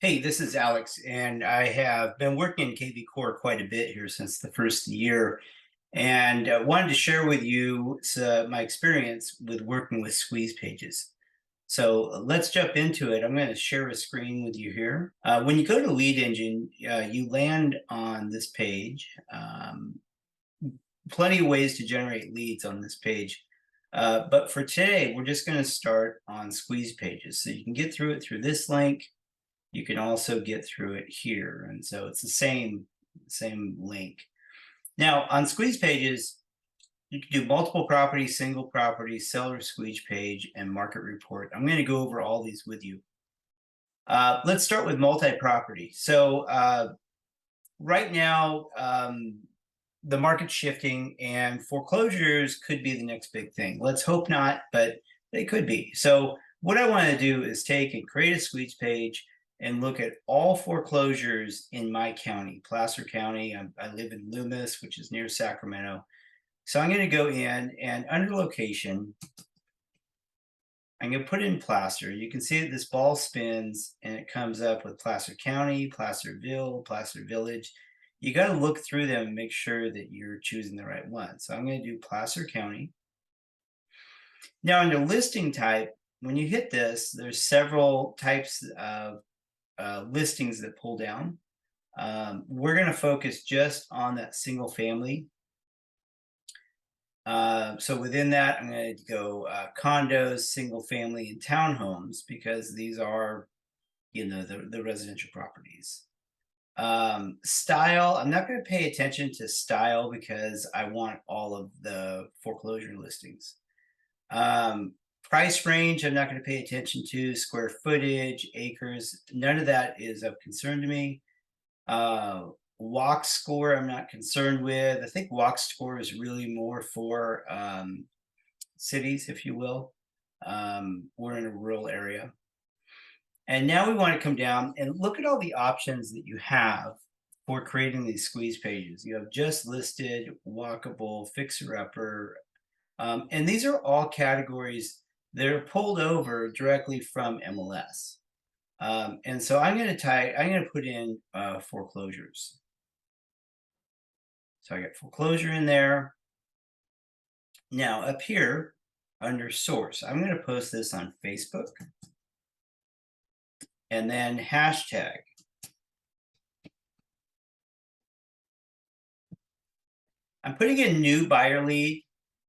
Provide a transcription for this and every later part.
Hey, this is Alex, and I have been working in KvCORE quite a bit here since the first year, and wanted to share with you my experience with working with squeeze pages. So let's jump into it. I'm going to share a screen with you here. When you go to Lead Engine, you land on this page. Plenty of ways to generate leads on this page. But for today, we're just going to start on squeeze pages. So you can get through it through this link. You can also get through it here. And so it's the same link. Now on squeeze pages, you can do multiple properties, single property, seller squeeze page, and market report. I'm going to go over all these with you. Let's start with multi-property. So right now, the market's shifting and foreclosures could be the next big thing. Let's hope not, but they could be. So what I want to do is take and create a squeeze page and look at all foreclosures in my county, Placer County. I live in Loomis, which is near Sacramento. So I'm going to go in and under location, I'm going to put in Placer. You can see that this ball spins and it comes up with Placer County, Placerville, Placer Village. You got to look through them and make sure that you're choosing the right one. So I'm going to do Placer County. Now under listing type, when you hit this, there's several types of listings that pull down. We're going to focus just on that single family. So within that, I'm going to go condos, single family, and townhomes because these are, the residential properties. Style, I'm not going to pay attention to style because I want all of the foreclosure listings. Price range, I'm not going to pay attention to. Square footage, acres, none of that is of concern to me. Walk score, I'm not concerned with. I think walk score is really more for cities, if you will. We're in a rural area. And now we want to come down and look at all the options that you have for creating these squeeze pages. You have just listed, walkable, fixer-upper, and these are all categories that are pulled over directly from MLS. And so I'm going to put in foreclosures. So I got foreclosure in there. Now up here under source, I'm going to post this on Facebook and then hashtag. I'm putting in new buyer lead.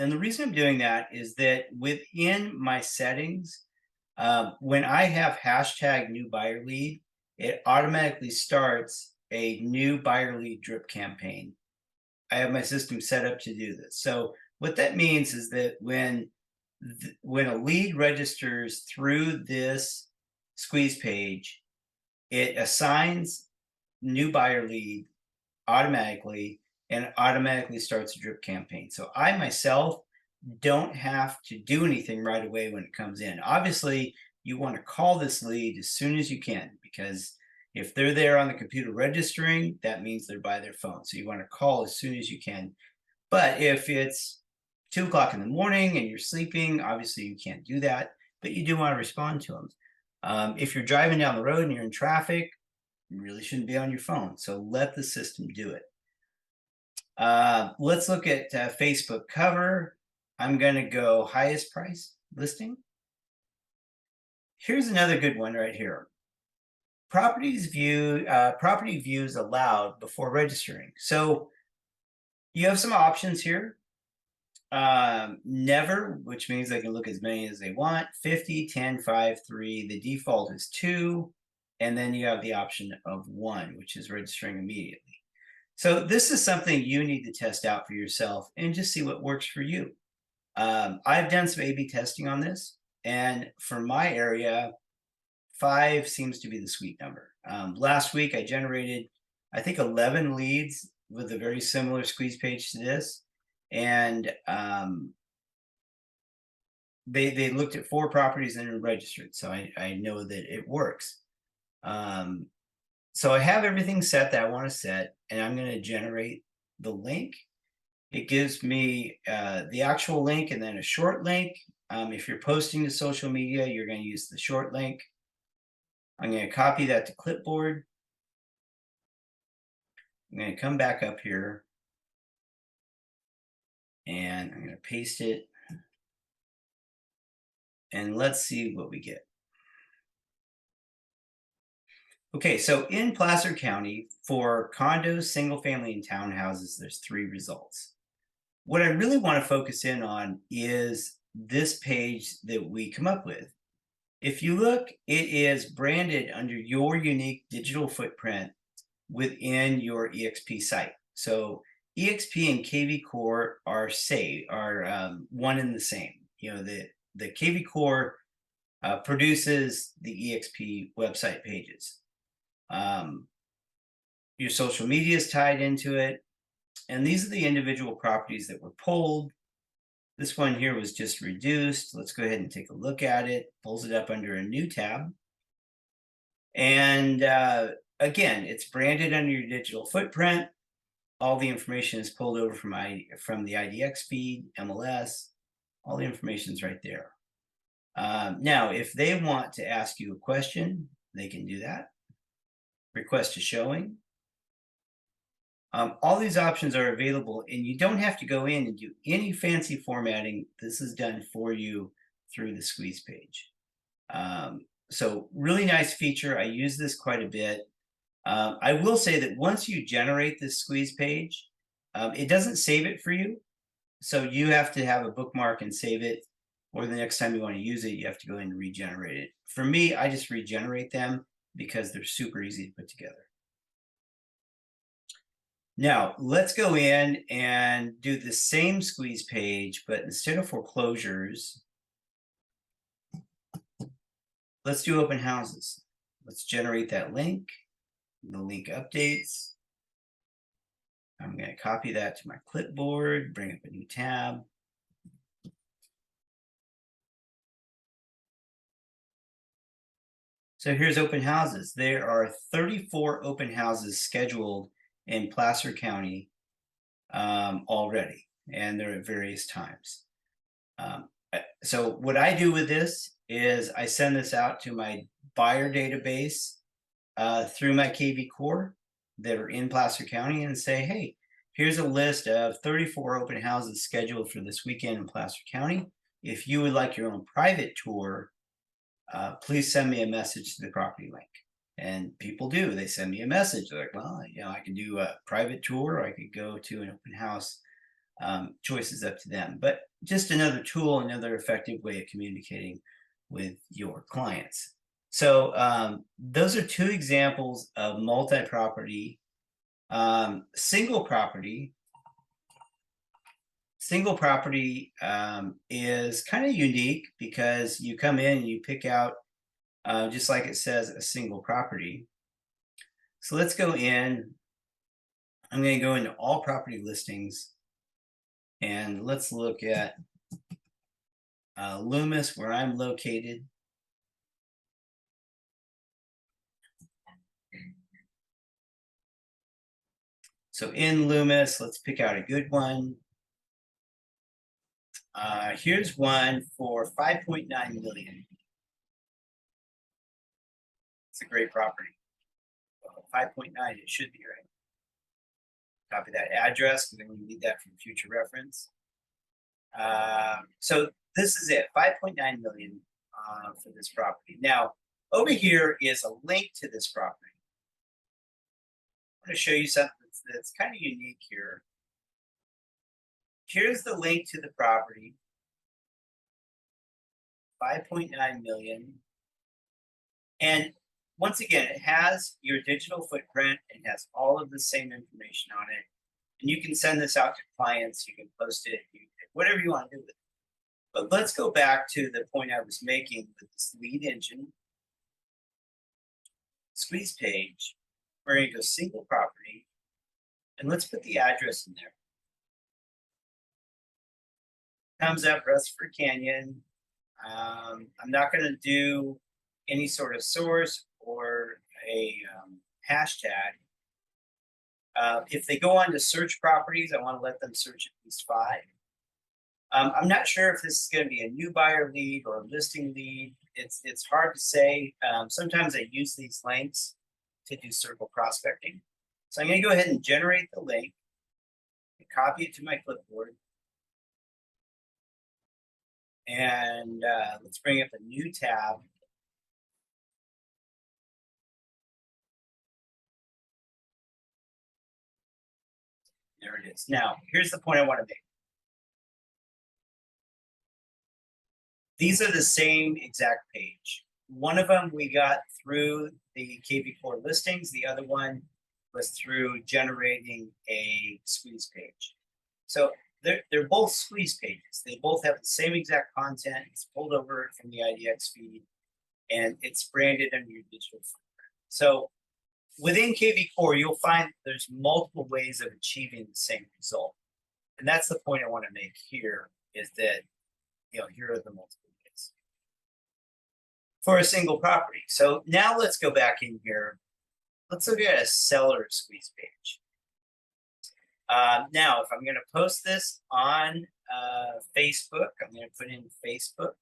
And the reason I'm doing that is that within my settings, when I have hashtag new buyer lead, it automatically starts a new buyer lead drip campaign. I have my system set up to do this. So what that means is that when a lead registers through this squeeze page, it assigns new buyer lead automatically and automatically starts a drip campaign. So I myself don't have to do anything right away when it comes in. Obviously, you want to call this lead as soon as you can because if they're there on the computer registering, that means they're by their phone. So you want to call as soon as you can. But if it's 2 o'clock in the morning and you're sleeping, obviously you can't do that, but you do want to respond to them. If you're driving down the road and you're in traffic, you really shouldn't be on your phone. So let the system do it. Let's look at Facebook cover. I'm going to go highest price listing. Here's another good one right here. Property views allowed before registering. So you have some options here. Never, which means they can look as many as they want. 50, 10, 5, 3. The default is 2. And then you have the option of 1, which is registering immediately. So this is something you need to test out for yourself and just see what works for you. I've done some A/B testing on this, and for my area, 5 seems to be the sweet number. Last week, I generated, I think, 11 leads with a very similar squeeze page to this, and they looked at 4 properties and registered, so I know that it works. So I have everything set that I want to set, and I'm going to generate the link. It gives me the actual link and then a short link. If you're posting to social media, you're going to use the short link. I'm going to copy that to clipboard. I'm going to come back up here and I'm going to paste it. And let's see what we get. Okay, so in Placer County, for condos, single family, and townhouses, there's 3 results. What I really want to focus in on is this page that we come up with. If you look, it is branded under your unique digital footprint within your EXP site. So EXP and KvCORE are one and the same. You know, the KvCORE produces the EXP website pages. Your social media is tied into it. And these are the individual properties that were pulled. This one here was just reduced. Let's go ahead and take a look at it. Pulls it up under a new tab. And again, it's branded under your digital footprint. All the information is pulled over from the IDX feed, MLS. All the information is right there. Now, if they want to ask you a question, they can do that. Request a showing. All these options are available, and you don't have to go in and do any fancy formatting. This is done for you through the Squeeze page. So really nice feature. I use this quite a bit. I will say that once you generate this Squeeze page, it doesn't save it for you. So you have to have a bookmark and save it, or the next time you want to use it, you have to go in and regenerate it. For me, I just regenerate them because they're super easy to put together. Now, let's go in and do the same Squeeze page, but instead of foreclosures, let's do open houses. Let's generate that link. The link updates. I'm going to copy that to my clipboard, bring up a new tab. So here's open houses. There are 34 open houses scheduled in Placer County already, and they're at various times. So what I do with this is I send this out to my buyer database through my KvCORE that are in Placer County and say, hey, here's a list of 34 open houses scheduled for this weekend in Placer County. If you would like your own private tour, please send me a message to the property link. And people do. They send me a message. They're like, well, you know, I can do a private tour. I could go to an open house. Choice is up to them. But just another tool, another effective way of communicating with your clients. So those are 2 examples of multi-property. Single property is kind of unique because you come in and you pick out, just like it says, a single property. So let's go in. I'm going to go into all property listings and let's look at Loomis, where I'm located. So in Loomis, let's pick out a good one. Here's one for 5.9 million. It's a great property. 5.9, it should be right. Copy that address, and then we need that for future reference. So this is it, 5.9 million for this property. Now, over here is a link to this property. I'm going to show you something that's kind of unique here. Here's the link to the property, 5.9 million. And once again, it has your digital footprint. It has all of the same information on it. And you can send this out to clients. You can post it, whatever you want to do with it. But let's go back to the point I was making with this lead engine. Squeeze page. We're going to go single property. And let's put the address in there. Comes up Rutherford Canyon. I'm not going to do any sort of source or a hashtag. If they go on to search properties, I want to let them search at least 5. I'm not sure if this is going to be a new buyer lead or a listing lead. it's hard to say. Sometimes I use these links to do circle prospecting. So I'm going to go ahead and generate the link, copy it to my clipboard, and let's bring up a new tab. There it is. Now, here's the point I want to make. These are the same exact page. One of them we got through the KvCORE listings. The other one was through generating a squeeze page. So they're both squeeze pages. They both have the same exact content. It's pulled over from the IDX feed, and it's branded under your digital footprint. So within KvCORE, you'll find there's multiple ways of achieving the same result. And that's the point I want to make here, is that, here are the multiple ways for a single property. So now let's go back in here. Let's look at a seller squeeze page. Now, if I'm going to post this on Facebook, I'm going to put in Facebook.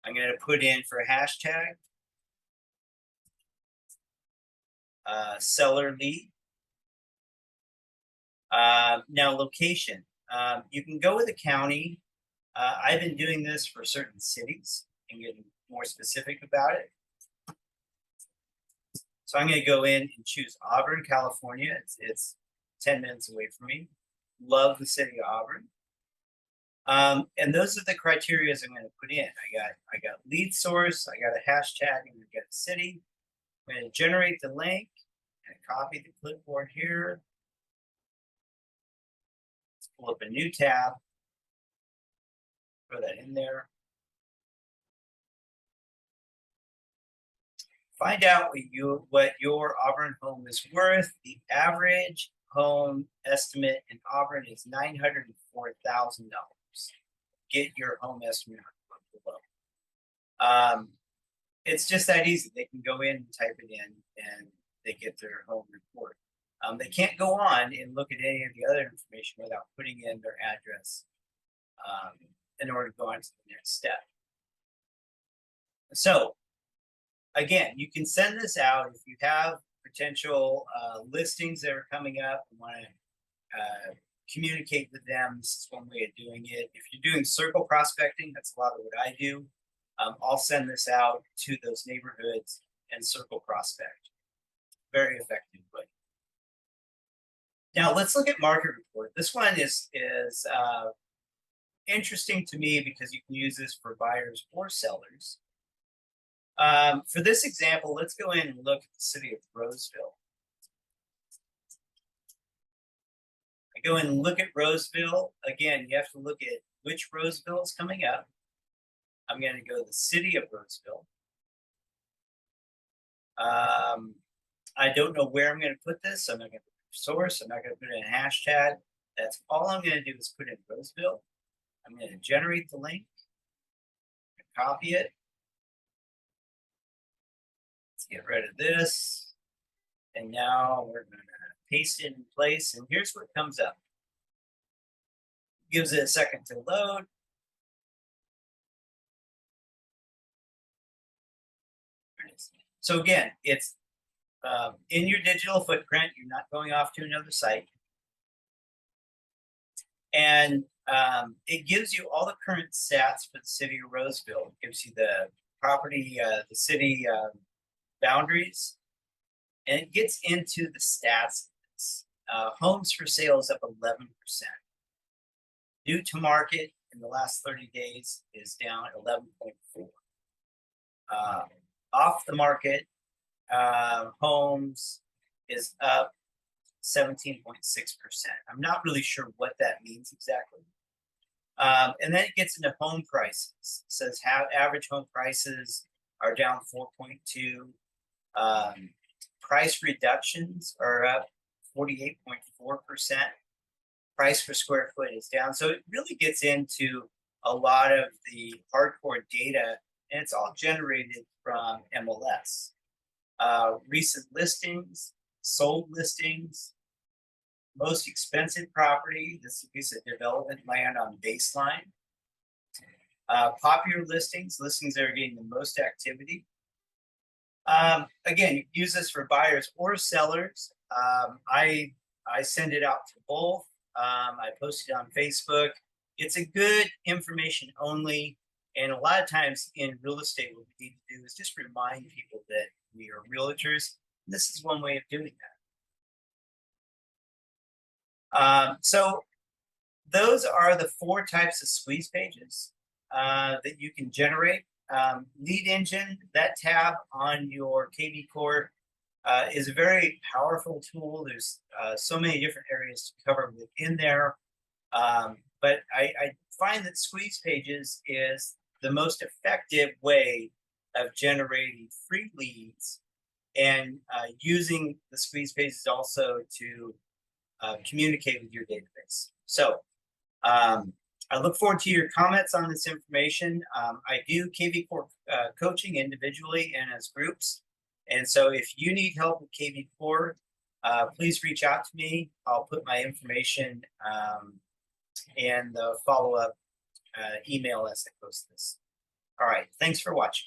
I'm going to put in for a hashtag seller lead. Now, location. You can go with a county. I've been doing this for certain cities and getting more specific about it. So I'm going to go in and choose Auburn, California. It's 10 minutes away from me. Love the city of Auburn. And those are the criteria I'm going to put in. I got lead source, I got a hashtag, and I got a city. I'm going to generate the link and copy the clipboard here. Let's pull up a new tab. Throw that in there. Find out what your Auburn home is worth. The average home estimate in Auburn is $904,000. Get your home estimate below. It's just that easy. They can go in and type it in, and they get their home report. They can't go on and look at any of the other information without putting in their address in order to go on to the next step. So, again, you can send this out if you have potential listings that are coming up and want to communicate with them. This is one way of doing it. If you're doing circle prospecting, that's a lot of what I do. I'll send this out to those neighborhoods and circle prospect. Very effective way. Now let's look at market report. This one is interesting to me because you can use this for buyers or sellers. For this example, let's go in and look at the city of Roseville. I go in and look at Roseville. Again, you have to look at which Roseville is coming up. I'm going to go to the city of Roseville. I don't know where I'm going to put this. I'm not going to put source. I'm not going to put in a hashtag. That's all I'm going to do is put in Roseville. I'm going to generate the link, copy it. Let's get rid of this. And now we're going to paste it in place. And here's what comes up. Gives it a second to load. So again, it's in your digital footprint. You're not going off to another site. And it gives you all the current stats for the city of Roseville. It gives you the property, the city boundaries, and it gets into the stats. Homes for sale is up 11%. New to market in the last 30 days is down 11.4. Off the market homes is up 17.6%. I'm not really sure what that means exactly. And then it gets into home prices. It says average home prices are down 4.2. Price reductions are up 48.4%. Price per square foot is down. So it really gets into a lot of the hardcore data, and it's all generated from MLS. Recent listings, sold listings, most expensive property. This is a piece of development land on Baseline. Popular listings, listings that are getting the most activity. Again, you can use this for buyers or sellers. I send it out to both. I post it on Facebook. It's a good information only. And a lot of times in real estate, what we need to do is just remind people that we are realtors. This is one way of doing that. So those are the 4 types of squeeze pages that you can generate. Lead engine, that tab on your KvCORE is a very powerful tool. There's so many different areas to cover within there. But I find that squeeze pages is the most effective way of generating free leads and using the squeeze pages also to communicate with your database. So I look forward to your comments on this information. I do KvCORE coaching individually and as groups. And so if you need help with KvCORE, please reach out to me. I'll put my information and the follow-up email as I post this. All right, thanks for watching.